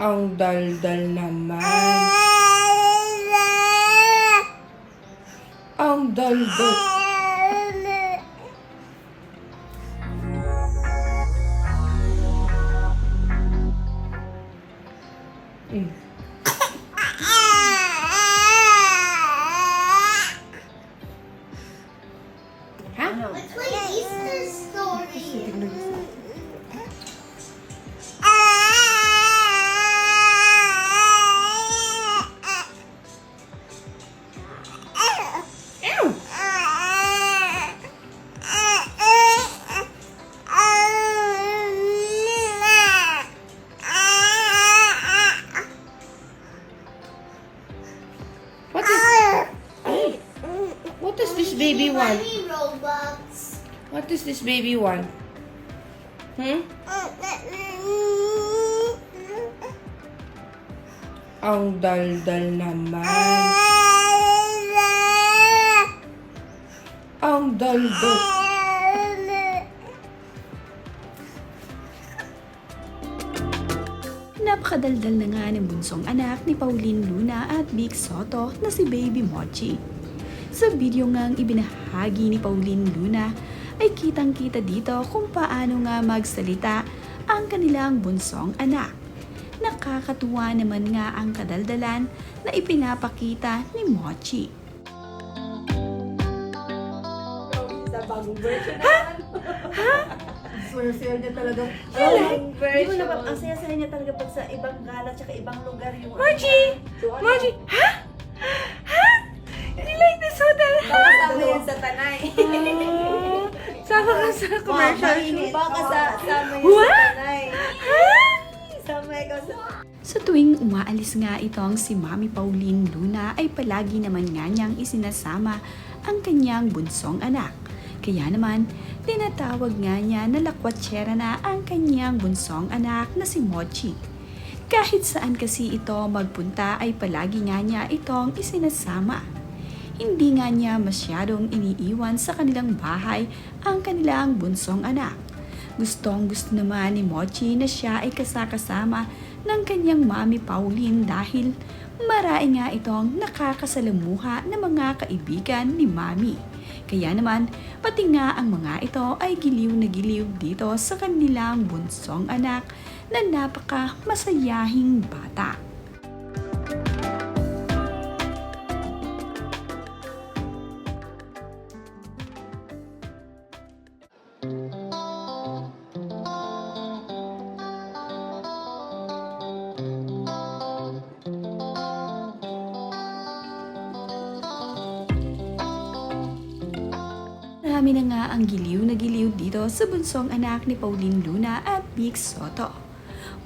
Ang daldal naman. Ang daldal. Ha? Let's play Easter story. Ew! What is... Ay! What does this baby want? Money Robux. What does this baby want? Hmm? Ang daldal naman. Ang daldal. Napakadaldal na nga ng bunsong anak ni Pauline Luna at Vic Soto na si Baby Mochi. Sa video ngang ibinahagi ni Pauline Luna ay kitang-kita dito kung paano nga magsalita ang kanilang bunsong anak. Nakakatuwa naman nga ang kadaldalan na ipinapakita ni Mochi. Sa bagong version naman. Ha? Swear niya talaga. Bagong Hindi mo version. naman, ang saya-saya niya talaga pag sa ibang gala tsaka ibang lugar yung... Mochi! So, ano? Mochi! Ha? Ha? You like this hotel? Nakasama yan sa tanay. Sama ka sa commercial shoot. Baka sama yan What? sa tanay. Ha? Sama ikaw sa... Sa tuwing umaalis nga itong si Mami Pauline Luna ay palagi naman nga niyang isinasama ang kanyang bunsong anak. Kaya naman, tinatawag nga niya na lakwatsera na ang kanyang bunsong anak na si Mochi. Kahit saan kasi ito magpunta ay palagi nga niya itong isinasama. Hindi nga niya masyadong iniiwan sa kanilang bahay ang kanilang bunsong anak. Gustong gusto naman ni Mochi na siya ay kasakasama ng kanyang Mami Pauline dahil marami nga itong nakakasalamuha ng mga kaibigan ni Mami. Kaya naman, pati nga ang mga ito ay giliw na giliw dito sa kanilang bunsong anak na napaka masayahing bata. Marami na nga ang giliw na giliw dito sa bunsong anak ni Pauline Luna at Vic Soto.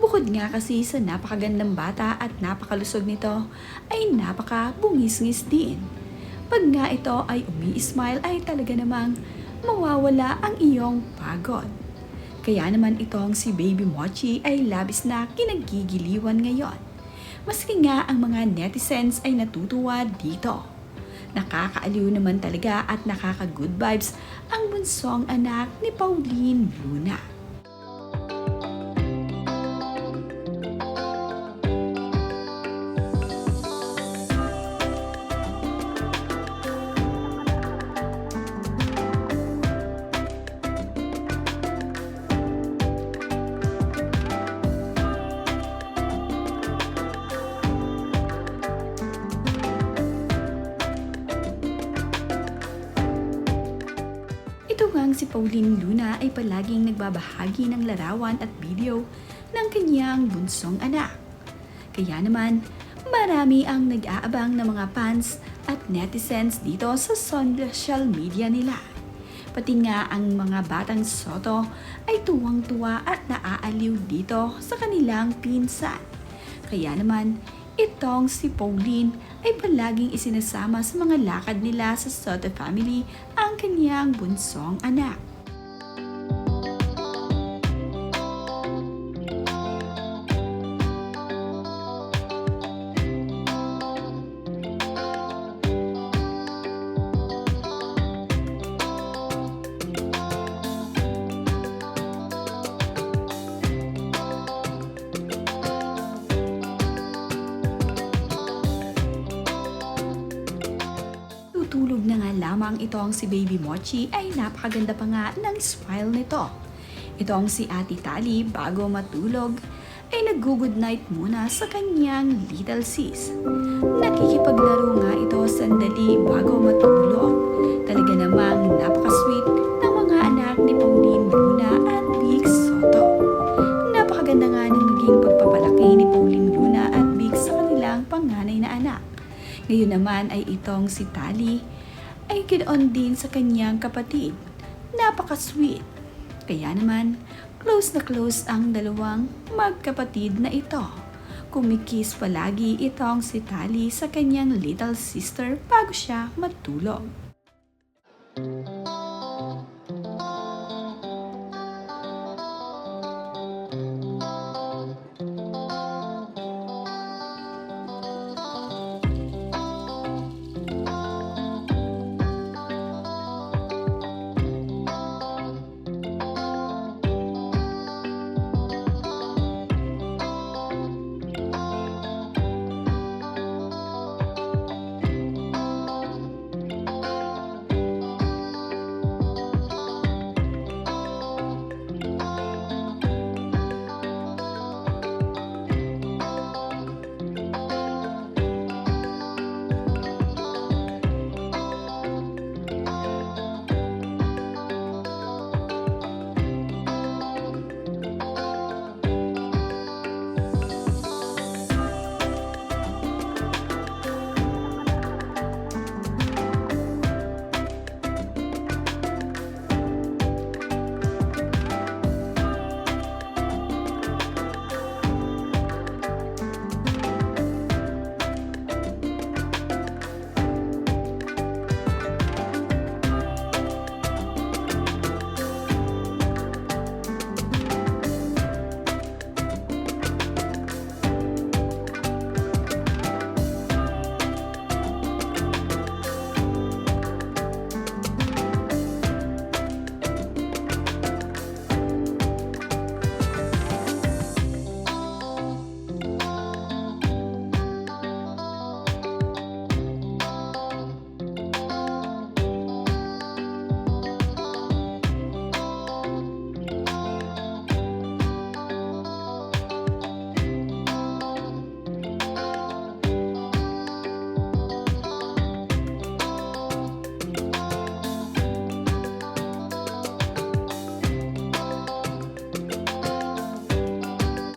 Bukod nga kasi sa napakagandang bata at napakalusog nito, ay napakabungis-ngis din. Pag nga ito ay umi-smile ay talaga namang mawawala ang iyong pagod. Kaya naman itong si Baby Mochi ay labis na kinagigiliwan ngayon. Maski nga ang mga netizens ay natutuwa dito. Nakakaaliw naman talaga at nakaka-good vibes ang bunsong anak ni Pauline Luna. Ito ngang si Pauline Luna ay palaging nagbabahagi ng larawan at video ng kanyang bunsong anak. Kaya naman, marami ang nag-aabang ng mga fans at netizens dito sa social media nila. Pati nga ang mga batang Soto ay tuwang-tuwa at naaaliw dito sa kanilang pinsan. Kaya naman, itong si Pauline ay palaging isinasama sa mga lakad nila sa Soto family ang kanyang bunsong anak. lamang itong si Baby Mochi ay napakaganda pa nga ng smile nito. Itong si Ate Tali bago matulog ay nag-good night muna sa kanyang little sis. Nakikipaglaro nga ito sandali bago matulog. Talaga namang napaka-sweet ng mga anak ni Pauline Luna at Vic Soto. Napakaganda nga ng naging pagpapalaki ni Pauline Luna at Vic sa kanilang panganay na anak. Ngayon naman ay itong si Tali ay ginoon din sa kanyang kapatid. Napaka-sweet. Kaya naman, close na close ang dalawang magkapatid na ito. Kumikis palagi itong si Tali sa kanyang little sister bago siya matulog.